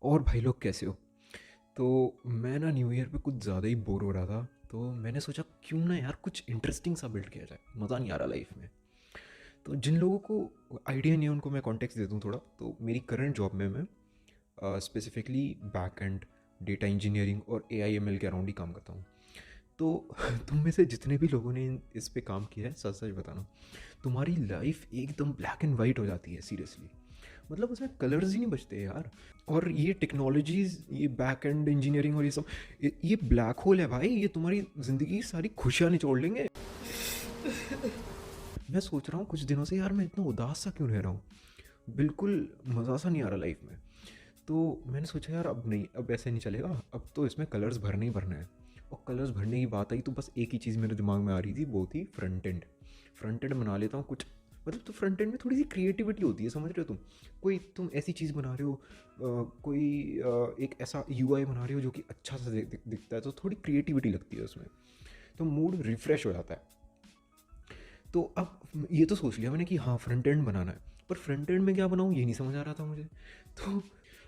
और भाई लोग कैसे हो? तो मैं ना न्यू ईयर पे कुछ ज़्यादा ही बोर हो रहा था। तो मैंने सोचा क्यों ना यार कुछ इंटरेस्टिंग सा बिल्ड किया जाए, मज़ा नहीं आ रहा लाइफ में। तो जिन लोगों को आइडिया नहीं है उनको मैं कॉन्टेक्स्ट दे दूँ थोड़ा। तो मेरी करंट जॉब में मैं specifically back and data engineering और ए आई एम एल के अराउंड ही काम करता हूँ। तो तुम में से जितने भी लोगों ने इस पे काम किया है, सच सच बताना, तुम्हारी लाइफ एकदम ब्लैक एंड वाइट हो जाती है सीरियसली। मतलब उसमें कलर्स ही नहीं बचते यार। और ये टेक्नोलॉजीज, ये बैक एंड इंजीनियरिंग और ये सब, ये ब्लैक होल है भाई। ये तुम्हारी ज़िंदगी की सारी खुशियाँ निचोड़ लेंगे। मैं सोच रहा हूँ कुछ दिनों से यार मैं इतना उदास सा क्यों रह रहा हूँ। बिल्कुल मज़ा सा नहीं आ रहा लाइफ में। तो मैंने सोचा यार अब नहीं, अब ऐसे नहीं चलेगा, अब तो इसमें कलर्स भरना ही भरना है। और कलर्स भरने की बात आई तो बस एक ही चीज़ मेरे दिमाग में आ रही थी, वो थी फ्रंट एंड। फ्रंट एंड बना लेता हूँ कुछ। मतलब तो फ्रंट एंड में थोड़ी सी क्रिएटिविटी होती है, समझ रहे हो तुम? कोई तुम ऐसी चीज़ बना रहे हो, कोई एक ऐसा यूआई बना रहे हो जो कि अच्छा सा दिखता है, तो थोड़ी क्रिएटिविटी लगती है उसमें। तो मूड रिफ़्रेश हो जाता है। तो अब ये तो सोच लिया मैंने कि हाँ फ्रंट एंड बनाना है, पर फ्रंट एंड में क्या बनाऊँ ये नहीं समझ आ रहा था मुझे। तो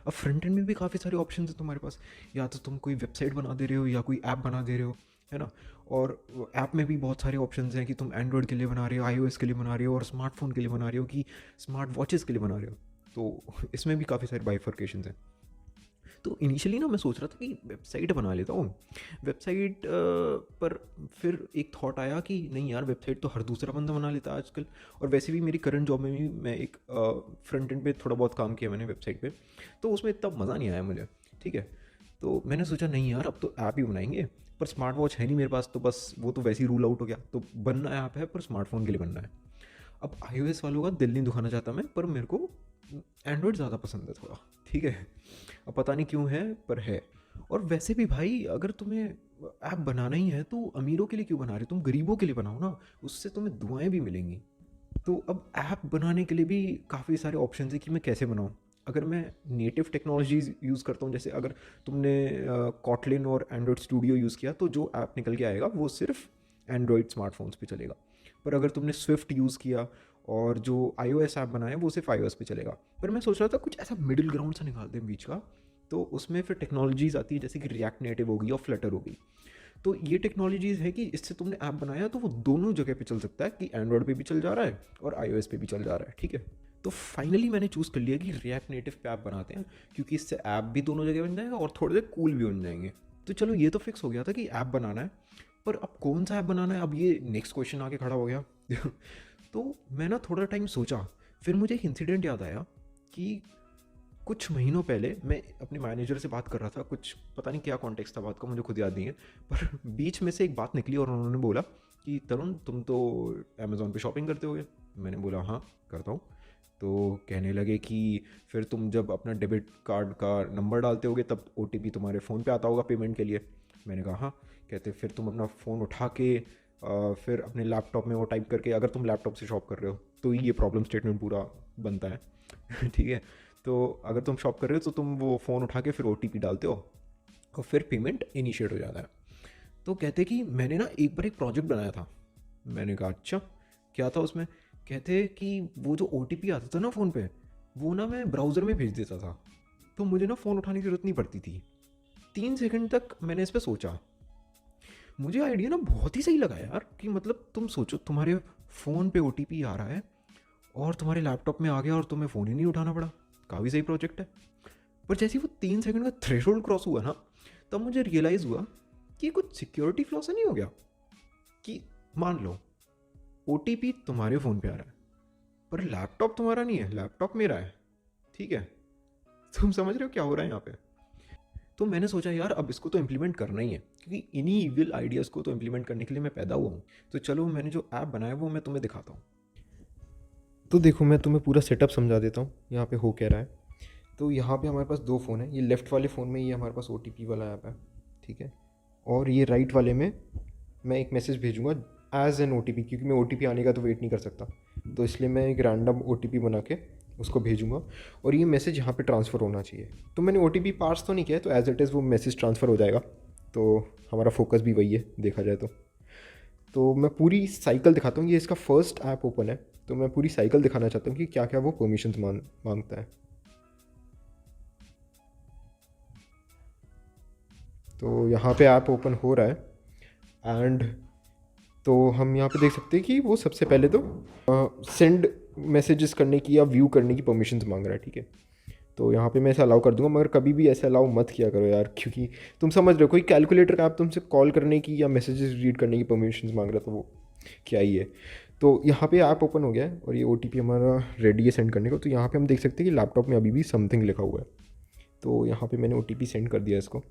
अब फ्रंट एंड में भी काफ़ी सारे ऑप्शन हैं तुम्हारे पास। या तो तुम कोई वेबसाइट बना दे रहे हो या कोई ऐप बना दे रहे हो, है ना? और ऐप में भी बहुत सारे ऑप्शंस हैं कि तुम एंड्रॉयड के लिए बना रहे हो, आईओएस के लिए बना रहे हो, और स्मार्टफोन के लिए बना रहे हो, कि स्मार्ट वॉचेस के लिए बना रहे हो। तो इसमें भी काफ़ी सारे बाइफर्केशंस हैं। तो इनिशियली ना मैं सोच रहा था कि वेबसाइट बना लेता हूँ। वेबसाइट पर फिर एक थॉट आया कि नहीं यार, वेबसाइट तो हर दूसरा बंदा बना लेता है आजकल। और वैसे भी मेरी करंट जॉब में भी मैं एक फ्रंट एंड पे थोड़ा बहुत काम किया मैंने वेबसाइट पे, तो उसमें इतना मज़ा नहीं आया मुझे। ठीक है। तो मैंने सोचा नहीं यार, अब तो ऐप ही बनाएंगे। पर स्मार्ट वॉच है नहीं मेरे पास, तो बस वो तो वैसे ही रूल आउट हो गया। तो बनना ऐप है, पर स्मार्टफोन के लिए बनना है। अब iOS वालों का दिल नहीं दुखाना चाहता मैं, पर मेरे को एंड्रॉयड ज़्यादा पसंद है थोड़ा। ठीक है। अब पता नहीं क्यों है, पर है। और वैसे भी भाई, अगर तुम्हें ऐप बनाना ही है तो अमीरों के लिए क्यों बना रहे हो? तुम गरीबों के लिए बनाओ ना, उससे तुम्हें दुआएं भी मिलेंगी। तो अब ऐप बनाने के लिए भी काफ़ी सारे ऑप्शन है कि मैं कैसे बनाऊँ। अगर मैं नेटिव टेक्नोलॉजीज़ यूज़ करता हूँ, जैसे अगर तुमने कॉटलिन और एंड्रॉयड स्टूडियो यूज़ किया, तो जो ऐप निकल के आएगा वो सिर्फ एंड्रॉयड स्मार्टफोन्स पे चलेगा। पर अगर तुमने स्विफ्ट यूज़ किया और जो iOS ऐप बनाया वो सिर्फ iOS पे चलेगा। पर मैं सोच रहा था कुछ ऐसा मिडिल ग्राउंड सा निकाल दें बीच का। तो उसमें फिर टेक्नोलॉजीज़ आती है, जैसे कि रिएक्ट नेटिव होगी और फ्लटर होगी। तो ये टेक्नोलॉजीज़ है कि इससे तुमने ऐप बनाया तो वो दोनों जगह पे चल सकता है, कि एंड्रॉयड पे भी चल जा रहा है और iOS पे भी चल जा रहा है। ठीक है। तो फाइनली मैंने चूज़ कर लिया कि रिएक्ट नेटिव पे ऐप बनाते हैं, क्योंकि इससे ऐप भी दोनों जगह बन जाएगा और थोड़े से कूल भी बन जाएंगे। तो चलो, ये तो फिक्स हो गया था कि ऐप बनाना है। पर अब कौन सा ऐप बनाना है, अब ये नेक्स्ट क्वेश्चन आके खड़ा हो गया। तो मैं ना थोड़ा टाइम सोचा। फिर मुझे एक इंसिडेंट याद आया कि कुछ महीनों पहले मैं अपने मैनेजर से बात कर रहा था, कुछ पता नहीं क्या कॉन्टेक्स्ट था बात का, मुझे खुद याद नहीं है। पर बीच में से एक बात निकली और उन्होंने बोला कि तरुण, तुम तो अमेज़ोन पे शॉपिंग करते होगे। मैंने बोला हाँ, करता हूँ। तो कहने लगे कि फिर तुम जब अपना डेबिट कार्ड का नंबर डालते होगे तब ओटीपी तुम्हारे फ़ोन पे आता होगा पेमेंट के लिए। मैंने कहा हाँ। कहते फिर तुम अपना फ़ोन उठा के फिर अपने लैपटॉप में वो टाइप करके, अगर तुम लैपटॉप से शॉप कर रहे हो तो ये प्रॉब्लम स्टेटमेंट पूरा बनता है। ठीक है। तो अगर तुम शॉप कर रहे हो तो तुम वो फ़ोन उठा के फिर ओटीपी डालते हो और फिर पेमेंट इनिशिएट हो जाता है। तो कहते कि मैंने ना एक बार एक प्रोजेक्ट बनाया था। मैंने कहा अच्छा, क्या था उसमें? कहते कि वो जो ओटीपी आता था ना फ़ोन पे, वो ना मैं ब्राउज़र में भेज देता था। तो मुझे ना फ़ोन उठाने की ज़रूरत नहीं पड़ती थी। 3 सेकंड तक मैंने इस पर सोचा। मुझे आइडिया ना बहुत ही सही लगा यार, कि मतलब तुम सोचो, तुम्हारे फ़ोन पे ओटीपी आ रहा है और तुम्हारे लैपटॉप में आ गया और तुम्हें फ़ोन ही नहीं उठाना पड़ा। काफ़ी सही प्रोजेक्ट है। पर जैसे ही वो 3 सेकंड का थ्रेशोल्ड क्रॉस हुआ ना, तब मुझे रियलाइज़ हुआ कि कुछ सिक्योरिटी फ्लॉ से नहीं हो गया। कि मान लो ओ तुम्हारे फ़ोन पे आ रहा है, पर लैपटॉप तुम्हारा नहीं है, लैपटॉप मेरा है। ठीक है। तुम समझ रहे हो क्या हो रहा है यहाँ पे? तो मैंने सोचा यार अब इसको तो इम्प्लीमेंट करना ही है, क्योंकि इन्हीं इविल आइडियाज़ को तो इम्प्लीमेंट करने के लिए मैं पैदा हुआ हूँ। तो चलो, मैंने जो ऐप बनाया वो मैं तुम्हें दिखाता हूँ। तो देखो, मैं तुम्हें पूरा सेटअप समझा देता हूँ यहाँ पे हो क्या रहा है। तो यहाँ पे हमारे पास दो फ़ोन है। ये लेफ़्ट वाले फ़ोन में ये हमारे पास ओ वाला ऐप है। ठीक है। और ये राइट वाले में मैं एक मैसेज भेजूँगा एज़ एन ओ क्योंकि मैं ओ आने का तो वेट नहीं कर सकता। तो इसलिए मैं एक रैंडम ओ बना के उसको भेजूँगा, और ये मैसेज यहाँ पे ट्रांसफ़र होना चाहिए। तो मैंने ओ पार्स तो नहीं किया है, तो एज़ इट इज़ वो मैसेज ट्रांसफ़र हो जाएगा। तो हमारा फोकस भी वही है देखा जाए तो मैं पूरी साइकिल दिखाता हूँ। ये इसका फर्स्ट ऐप ओपन है, तो मैं पूरी साइकिल दिखाना चाहता हूँ कि क्या क्या वो परमिशंस मांगता है। तो यहाँ पे ऐप ओपन हो रहा है एंड तो हम यहाँ पे देख सकते हैं कि वो सबसे पहले तो सेंड मैसेजेस करने की या व्यू करने की परमिशंस मांग रहा है, ठीक है। तो यहाँ पे मैं ऐसा अलाउ कर दूंगा, मगर कभी भी ऐसा अलाउ मत किया करो यार, क्योंकि तुम समझ रहे हो कोई कैलकुलेटर का ऐप तुमसे कॉल करने की या मैसेजेस रीड करने की परमिशंस मांग रहा था, वो क्या ही है। तो यहाँ पे ऐप ओपन हो गया है और ये OTP हमारा रेडी है सेंड करने को। तो यहाँ पे हम देख सकते हैं कि लैपटॉप में अभी भी समथिंग लिखा हुआ है। तो यहाँ पे मैंने OTP सेंड कर दिया इसको।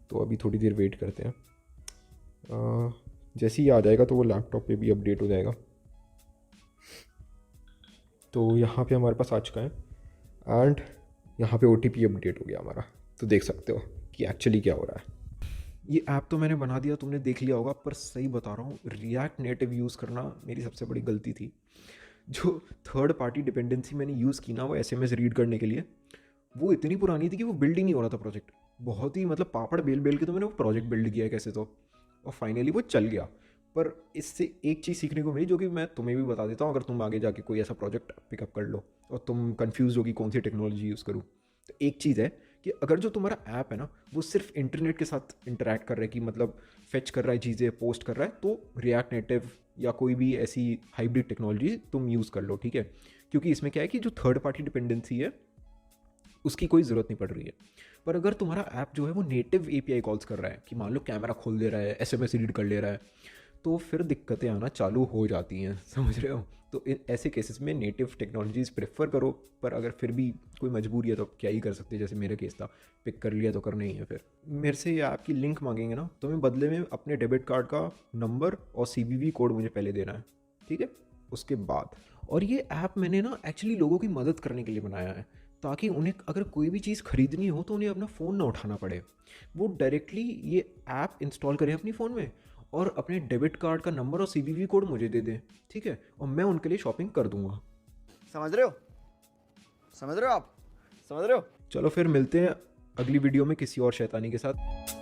तो अभी थोड़ी देर वेट करते हैं, जैसे ही आ जाएगा तो वो लैपटॉप पे भी अपडेट हो जाएगा। तो यहाँ पे हमारे पास आ चुका है एंड यहाँ पे OTP अपडेट हो गया हमारा। तो देख सकते हो कि एक्चुअली क्या हो रहा है। ये ऐप तो मैंने बना दिया, तुमने देख लिया होगा, पर सही बता रहा हूँ, रिएक्ट नेटिव यूज़ करना मेरी सबसे बड़ी गलती थी। जो थर्ड पार्टी डिपेंडेंसी मैंने यूज़ की ना वो SMS रीड करने के लिए, वो इतनी पुरानी थी कि वो बिल्ड ही नहीं हो रहा था प्रोजेक्ट। बहुत ही मतलब पापड़ बेल बेल के तो मैंने वो प्रोजेक्ट बिल्ड किया है कैसे तो, और फाइनली वो चल गया। पर इससे एक चीज़ सीखने को मिली जो कि मैं तुम्हें भी बता देता हूँ, अगर तुम आगे जाके कोई ऐसा प्रोजेक्ट पिकअप कर लो और तुम कंफ्यूज हो कि कौन सी टेक्नोलॉजी यूज़ करूँ, तो एक चीज़ है कि अगर जो तुम्हारा ऐप है ना वो सिर्फ इंटरनेट के साथ इंटरेक्ट कर रहा है, कि मतलब फेच कर रहा है चीज़ें, पोस्ट कर रहा है, तो रिएक्ट नेटिव या कोई भी ऐसी हाइब्रिड टेक्नोलॉजी तुम यूज़ कर लो, ठीक है। क्योंकि इसमें क्या है कि जो थर्ड पार्टी डिपेंडेंसी है उसकी कोई ज़रूरत नहीं पड़ रही है। पर अगर तुम्हारा ऐप जो है वो नेटिव API कॉल्स कर रहा है, कि मान लो कैमरा खोल दे रहा है, SMS रीड कर ले रहा है, तो फिर दिक्कतें आना चालू हो जाती हैं, समझ रहे हो। तो इन ऐसे केसेस में नेटिव टेक्नोलॉजीज़ प्रेफर करो। पर अगर फिर भी कोई मजबूरी है तो क्या ही कर सकते हैं, जैसे मेरा केस था, पिक कर लिया तो करना ही है। फिर मेरे से ये ऐप की लिंक मांगेंगे ना, तो मैं बदले में अपने डेबिट कार्ड का नंबर और CVV कोड मुझे पहले देना है, ठीक है, उसके बाद। और ये ऐप मैंने ना एक्चुअली लोगों की मदद करने के लिए बनाया है, ताकि उन्हें अगर कोई भी चीज़ खरीदनी हो तो उन्हें अपना फ़ोन ना उठाना पड़े। वो डायरेक्टली ये ऐप इंस्टॉल करें अपनी फ़ोन में और अपने डेबिट कार्ड का नंबर और CVV कोड मुझे दे दें, ठीक है, और मैं उनके लिए शॉपिंग कर दूंगा। समझ रहे हो? समझ रहे हो आप? समझ रहे हो? चलो फिर मिलते हैं अगली वीडियो में किसी और शैतानी के साथ।